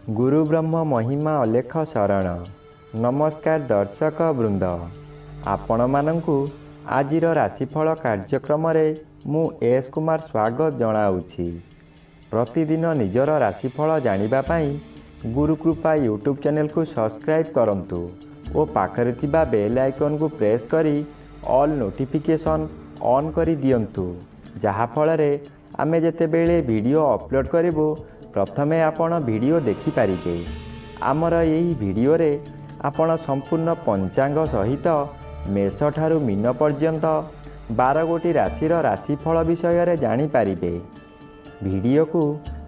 गुरु ब्रह्म महिमा अलेख शरण। नमस्कार दर्शक वृंद, आपण मानंकु आजिर राशिफल कार्यक्रम मु एस कुमार स्वागत जनाऊँगी। प्रतिदिन निजर राशिफल जानिबा पाई गुरुकृपा यूट्यूब चैनल को सब्सक्राइब करंतु और पाखरे थिबा बेल आइकन को प्रेस करी ऑल नोटिफिकेशन ऑन करी दियंतु, जहा फଳରେ आमे जेतेबेले वीडियो अपलोड करिवो प्रथमे आपण वीडियो देखि पारिबे। आमर यही वीडियो रे आपण संपूर्ण पंचांग सहित मेष ठारू मीन पर्यंत 12 गोटी राशिर राशिफल विषय रे जानि पारिबे। वीडियो को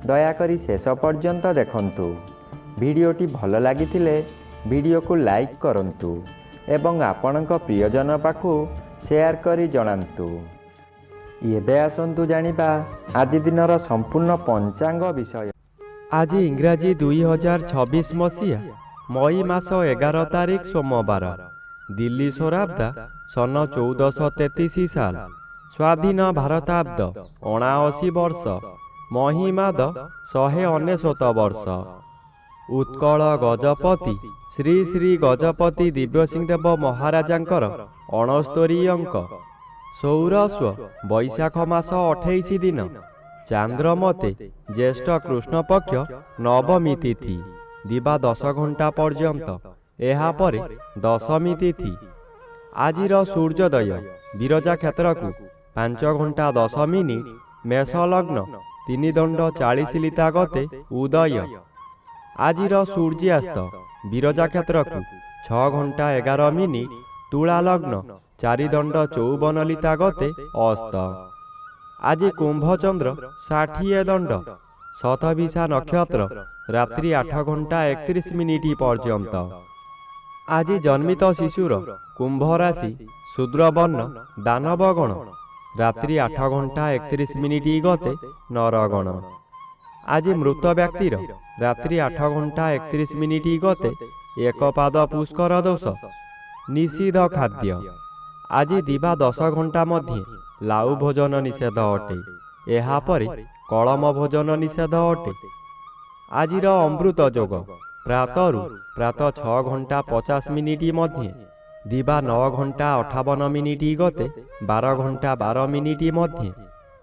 दयाकरी शेष पर्यंत देखंतु। वीडियोटी भल लागिथिले वीडियो को लाइक करंतु एवं आपणक प्रियजन पाखु शेयर करी जणांतु। एबे आसंतु जानिबा आज दिनर संपूर्ण पंचांग विषय। आज इंग्राजी 2026 मसीहा मई मास 11 तारिख सोमवार, दिल्ली सोराब्दा सन 1433 साल, स्वाधीन भारताब्द 79 वर्ष, महिमाद 199 वर्ष। उत्कल गजपति श्री श्री गजपति दिव्यसिंहदेव महाराजांकर 69 अंक। सौरस्व वैशाख मास 28 दिन, चांद्रमते ज्येष्ठ कृष्ण पक्ष नवमी तिथि, दिवा 10 घंटा पर्यंत। एहा परे दशमी तिथि। आजिर सूर्योदय विरजा क्षेत्र को 5 घंटा 10 मिनिट, मेष लग्न 3 दंड 40 लिता गते उदय। आजिर सूर्यास्त विरजा क्षेत्र को 6 घंटा 11 मिनिट, तुला लग्न 4 दंड 54 लिता गते अस्त। आज कुंभचंद्र 60 दंड, शतभिषा नक्षत्र रात्रि 8 घंटा 31 मिनिट पर्यंत। आज जन्मित शिशुर कुंभ राशि, शूद्रवर्ण दानवगण, रात्रि 8 घंटा 31 मिनिट गते नरगण। आज मृत व्यक्तिर रात्रि 8 घंटा 31 मिनिट गते एकपाद पुष्कर दोष, निषिद्ध खाद्य। आज दिवा 10 घंटा मध्ये लाउ भोजन निषेध अटे। एहा परे कलम भोजन निषेध अटे। आजिर अमृत जोग प्रातः 6 घंटा 50 मिनिट मध्ये, दिवा 9 घंटा 58 मिनिट गते 12 घंटा 12 मिनिट मध्ये,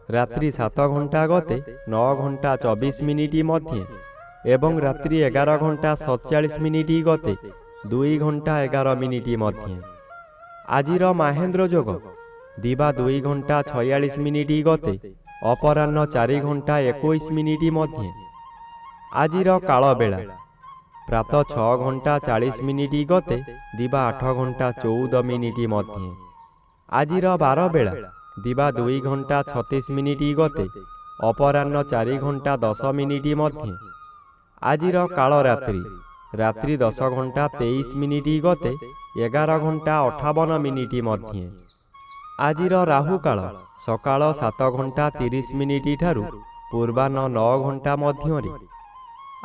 रात्रि 7 घंटा गते 9 घंटा 24 मिनिट मध्ये एवं रात्रि 11 घंटा 47 मिनिट गते 2 घंटा 11 मिनिट मध्ये। आजिर महेंद्र जोग दिवा 2 घंटा 46 मिनिट गते अपराह्न 4 घंटा 21 मिनिट मध्ये। आजिर काल बेला प्रातः 6 घंटा 40 मिनिट गते दिवा 8 घंटा 14 मिनिट मध्ये। आजिर बार बेला दिवा 2 घंटा 36 मिनिट गते अपराह्न 4 घंटा 10 मिनिट मध्ये। आजिर काल रात्रि रात्रि 10 घंटा 23 मिनिट गते 11 घंटा 58 मिनिट मध्ये। आजिर राहु काल सकाळ 7 घंटा 30 मिनिट ठारू पूर्वाह्न 9 घंटा मध्यरे।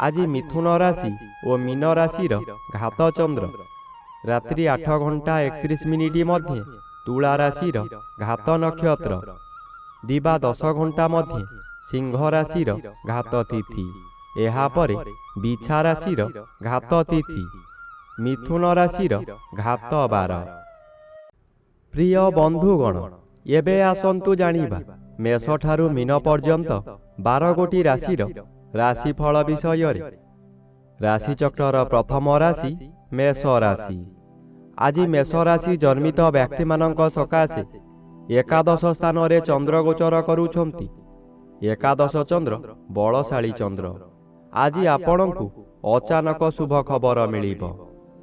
आज मिथुन राशि और मीन राशिर घात चंद्र रात्रि 8 घंटा 31 मिनिट मध्ये, तुला राशिर घात नक्षत्र दिवा 10 घंटा मध्ये, सिंह राशिर घात तिथि। एहा परे बिछा राशिर घात तिथि, मिथुन राशिर घात 12। प्रिय बंधुगण, एबे आसंतु जानिबा मेष ठारू मीन पर्यंत 12 गोटी राशिर राशिफल विषय रे। राशिचक्रर प्रथम राशि मेष राशि। आज मेष राशि जन्मित व्यक्ति मानक सकाशे एकादश स्थान रे चंद्र गोचर करूछंती। एकादश चंद्र बलशाली चंद्र। आज आपणकु अचानक शुभ खबर मिलिब।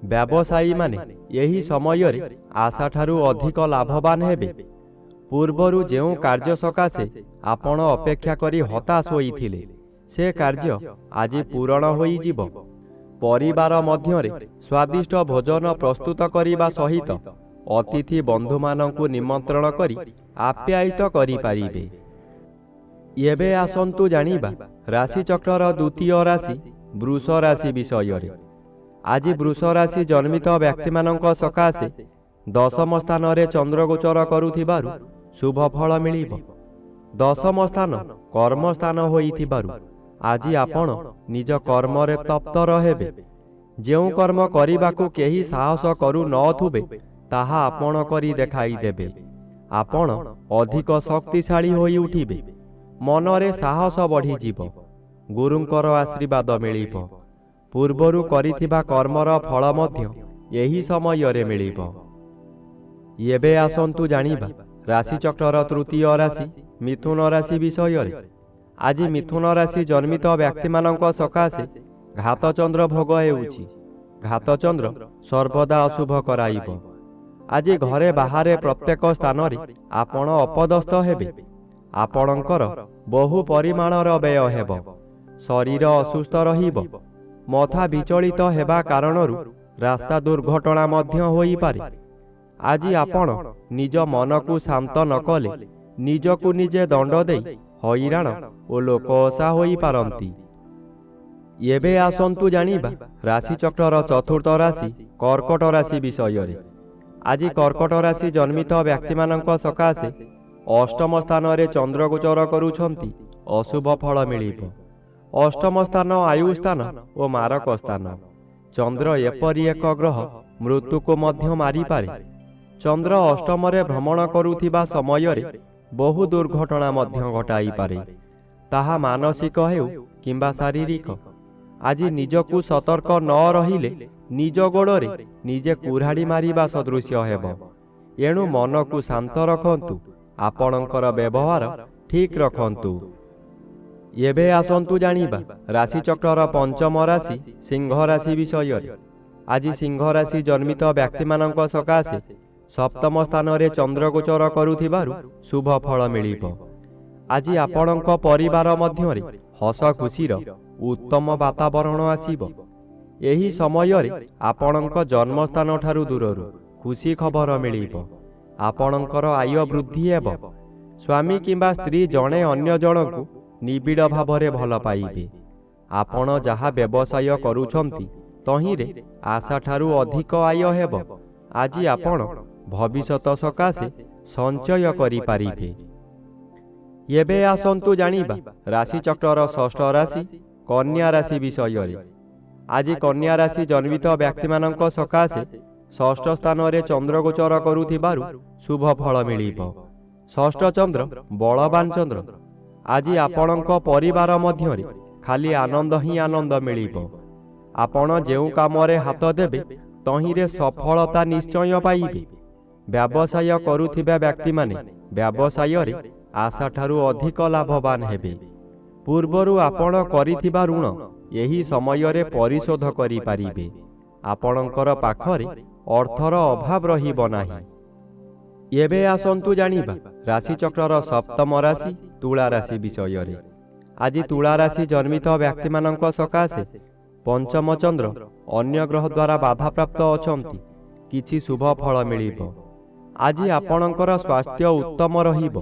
व्यवसायी माने यही समय रे आशा ठारू अधिक लाभवान हेबे। पूर्वरु जेउ कार्य सकाशे आपण अपेक्षा करी हताश होइथिले, से कार्य आज पूरण होई जिवो। परिवार मध्यरे स्वादिष्ट भोजन प्रस्तुत करिबा सहित अतिथि बंधु मानंकु निमंत्रण करी आप्यायित करि पारिबे। एबे आसंतु जानिबा राशिचक्रर द्वितीय राशि वृष राशि विषय रे। आज वृष राशि जन्मित व्यक्ति मानक सकाशे 10म स्थान रे चंद्र गोचर करुथिबारु शुभ फल मिलिब। 10म स्थान कर्म स्थान होइथिबारु ଆଜି ଆପଣ ନିଜ କର୍ମରେ ତପ୍ତର ହେବେ। ଯେଉଁ କର୍ମ କରିବାକୁ କେହି ସାହସ କରୁ ନଥୁବେ ତାହା ଆପଣ କରି ଦେଖାଇଦେବେ। ଆପଣ ଅଧିକ ଶକ୍ତିଶାଳୀ ହୋଇ ଉଠିବେ। ମନରେ ସାହସ ବଢ଼ିଯିବ। ଗୁରୁଙ୍କର ଆଶୀର୍ବାଦ ମିଳିବ। ପୂର୍ବରୁ କରିଥିବା କର୍ମର ଫଳ ମଧ୍ୟ ଏହି ସମୟରେ ମିଳିବ। ଏବେ ଆସନ୍ତୁ ଜାଣିବା ରାଶିଚକ୍ରର ତୃତୀୟ ରାଶି ମିଥୁନ ରାଶି ବିଷୟରେ। ଆଜି ମିଥୁନ ରାଶି ଜନ୍ମିତ ବ୍ୟକ୍ତିମାନଙ୍କ ସକାଶେ ଘାତଚନ୍ଦ୍ର ଭୋଗ ହେଉଛି। ଘାତଚନ୍ଦ୍ର ସର୍ବଦା ଅଶୁଭ କରାଇବ। ଆଜି ଘରେ ବାହାରେ ପ୍ରତ୍ୟେକ ସ୍ଥାନରେ ଆପଣ ଅପଦସ୍ଥ ହେବେ। ଆପଣଙ୍କର ବହୁ ପରିମାଣର ବ୍ୟୟ ହେବ। ଶରୀର ଅସୁସ୍ଥ ରହିବ। ମଥା ବିଚଳିତ ହେବା କାରଣରୁ ରାସ୍ତା ଦୁର୍ଘଟଣା ମଧ୍ୟ ହୋଇପାରେ। ଆଜି ଆପଣ ନିଜ ମନକୁ ଶାନ୍ତ ନ କଲେ ନିଜକୁ ନିଜେ ଦଣ୍ଡ ଦେଇ ହଇରାଣ ଓ ଲୋକଅସା ହୋଇପାରନ୍ତି। ଏବେ ଆସନ୍ତୁ ଜାଣିବା ରାଶିଚକ୍ରର ଚତୁର୍ଥ ରାଶି କର୍କଟ ରାଶି ବିଷୟରେ। ଆଜି କର୍କଟ ରାଶି ଜନ୍ମିତ ବ୍ୟକ୍ତିମାନଙ୍କ ସକାଶେ ଅଷ୍ଟମ ସ୍ଥାନରେ ଚନ୍ଦ୍ର ଗୋଚର କରୁଛନ୍ତି। ଅଶୁଭ ଫଳ ମିଳିବ। ଅଷ୍ଟମ ସ୍ଥାନ ଆୟୁ ସ୍ଥାନ ଓ ମାରକ ସ୍ଥାନ। ଚନ୍ଦ୍ର ଏପରି ଏକ ଗ୍ରହ ମୃତ୍ୟୁକୁ ମଧ୍ୟ ମାରିପାରେ। ଚନ୍ଦ୍ର ଅଷ୍ଟମରେ ଭ୍ରମଣ କରୁଥିବା ସମୟରେ ବହୁ ଦୁର୍ଘଟଣା ମଧ୍ୟ ଘଟାଇପାରେ। ତାହା ମାନସିକ ହେଉ କିମ୍ବା ଶାରୀରିକ। ଆଜି ନିଜକୁ ସତର୍କ ନ ରହିଲେ ନିଜ ଗୋଡ଼ରେ ନିଜେ କୁରାଢ଼ି ମାରିବା ସଦୃଶ୍ୟ ହେବ। ଏଣୁ ମନକୁ ଶାନ୍ତ ରଖନ୍ତୁ। ଆପଣଙ୍କର ବ୍ୟବହାର ଠିକ୍ ରଖନ୍ତୁ। ଏବେ ଆସନ୍ତୁ ଜାଣିବା ରାଶିଚକ୍ରର ପଞ୍ଚମ ରାଶି ସିଂହ ରାଶି ବିଷୟରେ। ଆଜି ସିଂହ ରାଶି ଜନ୍ମିତ ବ୍ୟକ୍ତିମାନଙ୍କ ସକାଶେ ସପ୍ତମ ସ୍ଥାନରେ ଚନ୍ଦ୍ର ଗୋଚର କରୁଥିବାରୁ ଶୁଭ ଫଳ ମିଳିବ। ଆଜି ଆପଣଙ୍କ ପରିବାର ମଧ୍ୟରେ ହସ ଖୁସିର ଉତ୍ତମ ବାତାବରଣ ଆସିବ। ଏହି ସମୟରେ ଆପଣଙ୍କ ଜନ୍ମସ୍ଥାନ ଠାରୁ ଦୂରରୁ ଖୁସି ଖବର ମିଳିବ। ଆପଣଙ୍କର ଆୟ ବୃଦ୍ଧି ହେବ। ସ୍ୱାମୀ କିମ୍ବା ସ୍ତ୍ରୀ ଜଣେ ଅନ୍ୟ ଜଣଙ୍କୁ ନିବିଡ଼ ଭାବରେ ଭଲ ପାଇବେ। ଆପଣ ଯାହା ବ୍ୟବସାୟ କରୁଛନ୍ତି ତହିଁରେ ଆଶାଠାରୁ ଅଧିକ ଆୟ ହେବ। ଆଜି ଆପଣ ଭବିଷ୍ୟତ ସକାଶେ ସଞ୍ଚୟ କରିପାରିବେ। ଏବେ ଆସନ୍ତୁ ଜାଣିବା ରାଶିଚକ୍ରର ଷଷ୍ଠ ରାଶି କନ୍ୟା ରାଶି ବିଷୟରେ। ଆଜି କନ୍ୟା ରାଶି ଜନ୍ମିତ ବ୍ୟକ୍ତିମାନଙ୍କ ସକାଶେ ଷଷ୍ଠ ସ୍ଥାନରେ ଚନ୍ଦ୍ର ଗୋଚର କରୁଥିବାରୁ ଶୁଭ ଫଳ ମିଳିବ। ଷଷ୍ଠ ଚନ୍ଦ୍ର ବଳବାନ ଚନ୍ଦ୍ର। ଆଜି ଆପଣଙ୍କ ପରିବାର ମଧ୍ୟରେ ଖାଲି ଆନନ୍ଦ ହିଁ ଆନନ୍ଦ ମିଳିବ। ଆପଣ ଯେଉଁ କାମରେ ହାତ ଦେବେ ତହିଁରେ ସଫଳତା ନିଶ୍ଚୟ ପାଇବେ। ବ୍ୟବସାୟ କରୁଥିବା ବ୍ୟକ୍ତିମାନେ ବ୍ୟବସାୟରେ ଆଶାଠାରୁ ଅଧିକ ଲାଭବାନ ହେବେ। ପୂର୍ବରୁ ଆପଣ କରିଥିବା ଋଣ ଏହି ସମୟରେ ପରିଶୋଧ କରିପାରିବେ। ଆପଣଙ୍କର ପାଖରେ ଅର୍ଥର ଅଭାବ ରହିବ ନାହିଁ। ଏବେ ଆସନ୍ତୁ ଜାଣିବା ରାଶିଚକ୍ରର ସପ୍ତମ ରାଶି ତୁଳା ରାଶି ବିଷୟରେ। ଆଜି ତୁଳା ରାଶି ଜନ୍ମିତ ବ୍ୟକ୍ତିମାନଙ୍କ ସକାଶେ ପଞ୍ଚମ ଚନ୍ଦ୍ର ଅନ୍ୟ ଗ୍ରହ ଦ୍ୱାରା ବାଧାପ୍ରାପ୍ତ ଅଛନ୍ତି। କିଛି ଶୁଭ ଫଳ ମିଳିବ। ଆଜି ଆପଣଙ୍କର ସ୍ୱାସ୍ଥ୍ୟ ଉତ୍ତମ ରହିବ।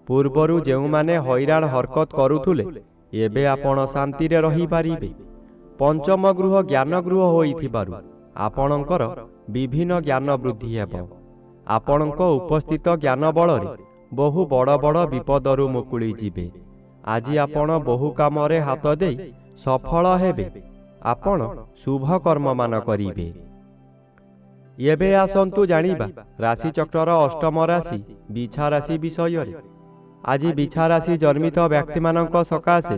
ପୂର୍ବରୁ ଯେଉଁମାନେ ହଇରାଣ ହରକତ କରୁଥିଲେ ଏବେ ଆପଣ ଶାନ୍ତିରେ ରହିପାରିବେ। ପଞ୍ଚମ ଗୃହ ଜ୍ଞାନ ଗୃହ ହୋଇଥିବାରୁ ଆପଣଙ୍କର ବିଭିନ୍ନ ଜ୍ଞାନ ବୃଦ୍ଧି ହେବ। ଆପଣଙ୍କ ଉପସ୍ଥିତ ଜ୍ଞାନ ବଳରେ ବହୁ ବଡ଼ ବଡ଼ ବିପଦରୁ ମୁକୁଳି ଯିବେ। ଆଜି ଆପଣ ବହୁ କାମରେ ହାତ ଦେଇ ସଫଳ ହେବେ। ଆପଣ ଶୁଭ କର୍ମମାନ କରିବେ। ଏବେ ଆସନ୍ତୁ ଜାଣିବା ରାଶିଚକ୍ରର ଅଷ୍ଟମ ରାଶି ବିଛା ରାଶି ବିଷୟରେ। ଆଜି ବିଛା ରାଶି ଜନ୍ମିତ ବ୍ୟକ୍ତିମାନଙ୍କ ସକାଶେ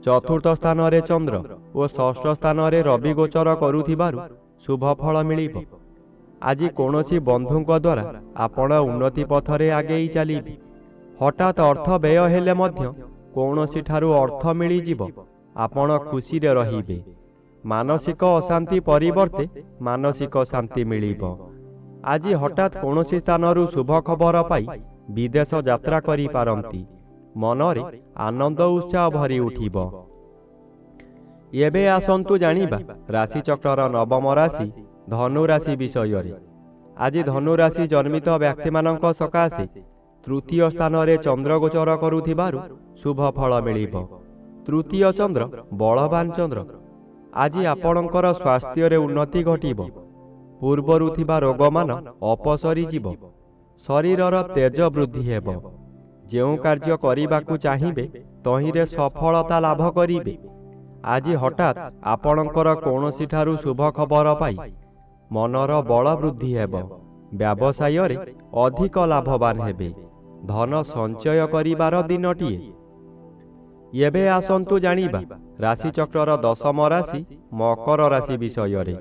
ଚତୁର୍ଥ ସ୍ଥାନରେ ଚନ୍ଦ୍ର ଓ ଷଷ୍ଠ ସ୍ଥାନରେ ରବି ଗୋଚର କରୁଥିବାରୁ ଶୁଭ ଫଳ ମିଳିବ। ଆଜି କୌଣସି ବନ୍ଧୁଙ୍କ ଦ୍ୱାରା ଆପଣ ଉନ୍ନତି ପଥରେ ଆଗେଇ ଚାଲିବେ। ହଠାତ୍ ଅର୍ଥ ବ୍ୟୟ ହେଲେ ମଧ୍ୟ କୌଣସି ଠାରୁ ଅର୍ଥ ମିଳିଯିବ। ଆପଣ ଖୁସିରେ ରହିବେ। ମାନସିକ ଅଶାନ୍ତି ପରିବର୍ତ୍ତେ ମାନସିକ ଶାନ୍ତି ମିଳିବ। ଆଜି ହଠାତ୍ କୌଣସି ସ୍ଥାନରୁ ଶୁଭ ଖବର ପାଇ ବିଦେଶ ଯାତ୍ରା କରିପାରନ୍ତି। ମନରେ ଆନନ୍ଦ ଉତ୍ସାହ ଭରି ଉଠିବ। ଏବେ ଆସନ୍ତୁ ଜାଣିବା ରାଶିଚକ୍ରର ନବମ ରାଶି ଧନୁ ରାଶି ବିଷୟରେ। ଆଜି ଧନୁ ରାଶି ଜନ୍ମିତ ବ୍ୟକ୍ତିମାନଙ୍କ ସକାଶେ ତୃତୀୟ ସ୍ଥାନରେ ଚନ୍ଦ୍ର ଗୋଚର କରୁଥିବାରୁ ଶୁଭ ଫଳ ମିଳିବ। ତୃତୀୟ ଚନ୍ଦ୍ର ବଳବାନ ଚନ୍ଦ୍ର। ଆଜି ଆପଣଙ୍କର ସ୍ୱାସ୍ଥ୍ୟରେ ଉନ୍ନତି ଘଟିବ। ପୂର୍ବରୁ ଥିବା ରୋଗମାନ ଅପସରିଯିବ। ଶରୀରର ତେଜ ବୃଦ୍ଧି ହେବ। ଯେଉଁ କାର୍ଯ୍ୟ କରିବାକୁ ଚାହିଁବେ ତହିଁରେ ସଫଳତା ଲାଭ କରିବେ। ଆଜି ହଠାତ୍ ଆପଣଙ୍କର କୌଣସିଠାରୁ ଶୁଭ ଖବର ପାଇ ମନର ବଳ ବୃଦ୍ଧି ହେବ। ବ୍ୟବସାୟରେ ଅଧିକ ଲାଭବାନ ହେବେ। ଧନ ସଞ୍ଚୟ କରିବାର ଦିନଟିଏ। ଏବେ ଆସନ୍ତୁ ଜାଣିବା ରାଶିଚକ୍ରର ଦଶମ ରାଶି ମକର ରାଶି ବିଷୟରେ।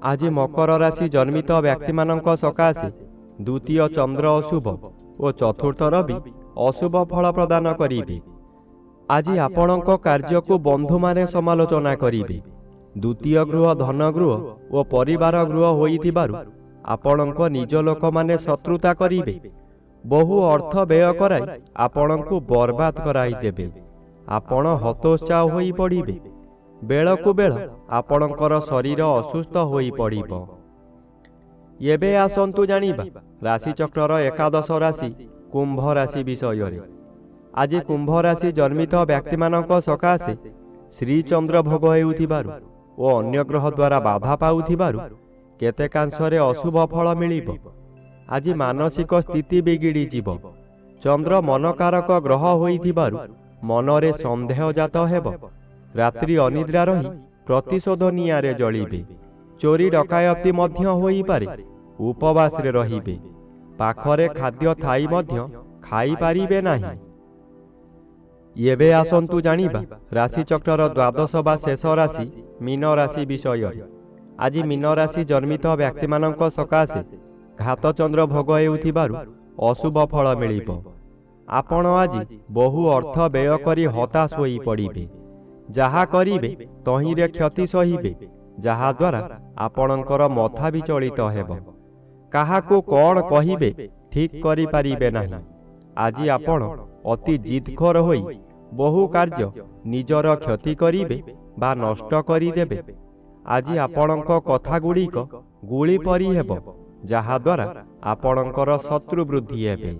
ଆଜି ମକର ରାଶି ଜନ୍ମିତ ବ୍ୟକ୍ତିମାନଙ୍କ ସକାଶେ ଦ୍ୱିତୀୟ ଚନ୍ଦ୍ର ଅଶୁଭ ଓ ଚତୁର୍ଥ ରବି ଅଶୁଭ ଫଳ ପ୍ରଦାନ କରିବେ। ଆଜି ଆପଣଙ୍କ କାର୍ଯ୍ୟକୁ ବନ୍ଧୁମାନେ ସମାଲୋଚନା କରିବେ। ଦ୍ୱିତୀୟ ଗୃହ ଧନ ଗୃହ ଓ ପରିବାର ଗୃହ ହୋଇଥିବାରୁ ଆପଣଙ୍କ ନିଜ ଲୋକମାନେ ଶତ୍ରୁତା କରିବେ। ବହୁ ଅର୍ଥ ବ୍ୟୟ କରାଇ ଆପଣଙ୍କୁ ବର୍ବାଦ କରାଇଦେବେ। ଆପଣ ହତୋତ୍ସାହ ହୋଇ ପଡ଼ିବେ। ବେଳକୁ ବେଳ ଆପଣଙ୍କର ଶରୀର ଅସୁସ୍ଥ ହୋଇପଡ଼ିବ। ଏବେ ଆସନ୍ତୁ ଜାଣିବା ରାଶିଚକ୍ରର ଏକାଦଶ ରାଶି କୁମ୍ଭ ରାଶି ବିଷୟରେ। ଆଜି କୁମ୍ଭ ରାଶି ଜନ୍ମିତ ବ୍ୟକ୍ତିମାନଙ୍କ ସକାଶେ ଶ୍ରୀଚନ୍ଦ୍ର ଭୋଗ ହେଉଥିବାରୁ ଓ ଅନ୍ୟ ଗ୍ରହ ଦ୍ୱାରା ବାଧା ପାଉଥିବାରୁ କେତେକାଂଶରେ ଅଶୁଭ ଫଳ ମିଳିବ। ଆଜି ମାନସିକ ସ୍ଥିତି ବିଗିଡ଼ିଯିବ। ଚନ୍ଦ୍ର ମନକାରକ ଗ୍ରହ ହୋଇଥିବାରୁ ମନରେ ସନ୍ଦେହ ଜାତ ହେବ। ରାତ୍ରି ଅନିଦ୍ରା ରହି ପ୍ରତିଶୋଧ ନିଆଁରେ ଜଳିବେ। ଚୋରି ଡକାୟତି ମଧ୍ୟ ହୋଇପାରେ। ଉପବାସରେ ରହିବେ। ପାଖରେ ଖାଦ୍ୟ ଥାଇ ମଧ୍ୟ ଖାଇପାରିବେ ନାହିଁ। ଏବେ ଆସନ୍ତୁ ଜାଣିବା ରାଶିଚକ୍ରର ଦ୍ୱାଦଶ ବା ଶେଷ ରାଶି ମୀନ ରାଶି ବିଷୟରେ। ଆଜି ମୀନ ରାଶି ଜନ୍ମିତ ବ୍ୟକ୍ତିମାନଙ୍କ ସକାଶେ ଘାତଚନ୍ଦ୍ର ଭୋଗ ହେଉଥିବାରୁ ଅଶୁଭ ଫଳ ମିଳିବ। ଆପଣ ଆଜି ବହୁ ଅର୍ଥ ବ୍ୟୟ କରି ହତାଶ ହୋଇପଡ଼ିବେ। ଯାହା କରିବେ ତହିଁରେ କ୍ଷତି ସହିବେ, ଯାହାଦ୍ୱାରା ଆପଣଙ୍କର ମଥା ବିଚଳିତ ହେବ। କାହାକୁ କ'ଣ କହିବେ ଠିକ୍ କରିପାରିବେ ନାହିଁ। ଆଜି ଆପଣ ଅତି ଜିଦଖୋର ହୋଇ ବହୁ କାର୍ଯ୍ୟ ନିଜର କ୍ଷତି କରିବେ ବା ନଷ୍ଟ କରିଦେବେ। ଆଜି ଆପଣଙ୍କ କଥାଗୁଡ଼ିକ ଗୁଳି ପରି ହେବ, ଯାହାଦ୍ୱାରା ଆପଣଙ୍କର ଶତ୍ରୁ ବୃଦ୍ଧି ହେବେ।